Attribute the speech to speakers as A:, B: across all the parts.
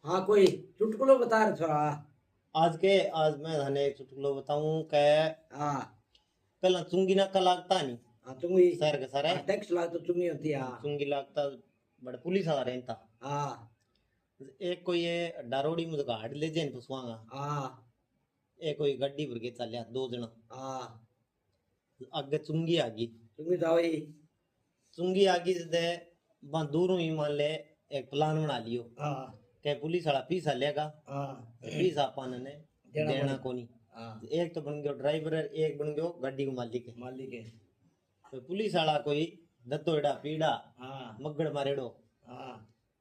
A: हाँ कोई चुटकुलो बता रहे छोरा।
B: आज मैं थाने एक चुटकुलो बताऊं कै
A: हाँ
B: पहला चुंगी ना का लागता नहीं
A: हाँ चुंगी।
B: शहर के सारे
A: हाँ टैक्स लाग तो चुंगी होती है। हाँ
B: चुंगी लागता बड़ा पुलिस वाला रहता।
A: हाँ
B: एक कोई ये डारोड़ी मुझे गाड़ ले जाइन फसवांगा।
A: हाँ
B: एक कोई गड्डी भर के चलिया दो जना
A: हाँ
B: आगे चुंगी आ गई।
A: चुंगी तो वही।
B: चुंगी आ गई से वहां दूरों ही मान ले एक प्लान बना लियो
A: हाँ
B: के पुलिस वाला पीसा लेगा
A: हाँ
B: पीसा अपन ने
A: देना
B: देना
A: पड़े।
B: कोनी।
A: हाँ
B: एक तो बन गयो ड्राइवर एक बन गयो गाड़ी को मालिक है।
A: मालिक है।
B: तो पुलिस वाला कोई दत्तोड़ा पीड़ा
A: हाँ
B: मगड़ मारेड़ो।
A: हाँ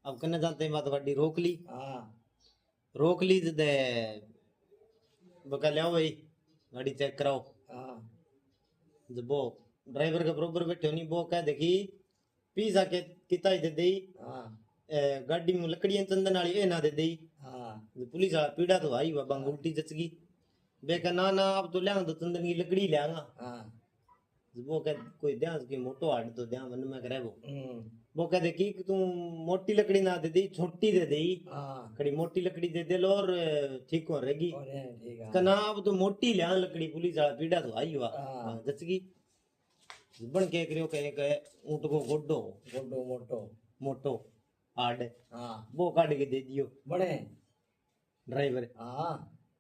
B: अब कन्ने जाते ही बात गाड़ी
A: हाँ
B: रोक ली दे बका ले आओ भाई गाड़ी चेक कराओ।
A: हाँ
B: जब वो ड्राइवर के बरोबर बैठे नहीं वो कह देखी पीसा के किता ही दे दई
A: हाँ
B: गाड़ी में लकड़ियां चंदन वाली ए ना दे दई।
A: हाँ
B: पुलिस वाला पीड़ा तो आई बाबा उल्टी जच गई। बेका ना ना अब तो लिया तो चंदन की लकड़ी लियांगा।
A: हाँ
B: वो कह कोई ध्यान की मोटो हाड तो ध्यान मन में करे
A: हम्म,
B: वो कह दे कि तू मोटी लकड़ी ना दे दी छोटी दे दी
A: हाँ
B: कड़ी मोटी लकड़ी दे दे लो और ठीक हो रहेगी।
A: और है, ठीक है।
B: कना अब तो मोटी लिया लकड़ी पुलिस वाला पीड़ा तो आई हुआ
A: हाँ।
B: जच गई। बन के करियो कहे कहे ऊंट को गोडो
A: मोटो मोटो।
B: मोटो हाड
A: हाँ
B: वो काट के दे दियो
A: बड़े।
B: ड्राइवर
A: हाँ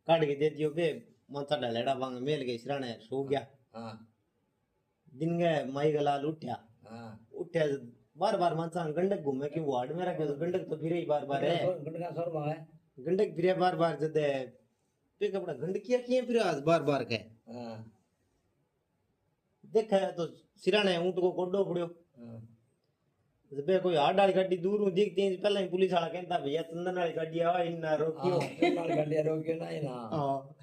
B: काट के दे दियो बे माथा डालेड़ा बांग मेल गई सिराने सो गया।
A: हाँ
B: दिन गए माई गलाल उठ्या
A: हाँ
B: उठ्या बार बार मानसा गंडक घूमे क्यों वार्ड में रखे तो गंडक तो फिर ही बार बार है
A: गंडका सौर में है।
B: गंडक फिर बार बार जदे पे कपड़ा गंडकिया किए फिर आज बार बार के
A: हाँ
B: देखा तो सिराने ऊंट को कोडो पड़ियो।
A: हाँ
B: बे कोई हाड वाली गाड़ी दूर दिखती है पहले ही पुलिस वाला कहता भैया चंदन वाली गाड़ी आवा इन ना रोकियो।
A: हाँ, गाड़ी रोकियो ना ही ना।
B: हाँ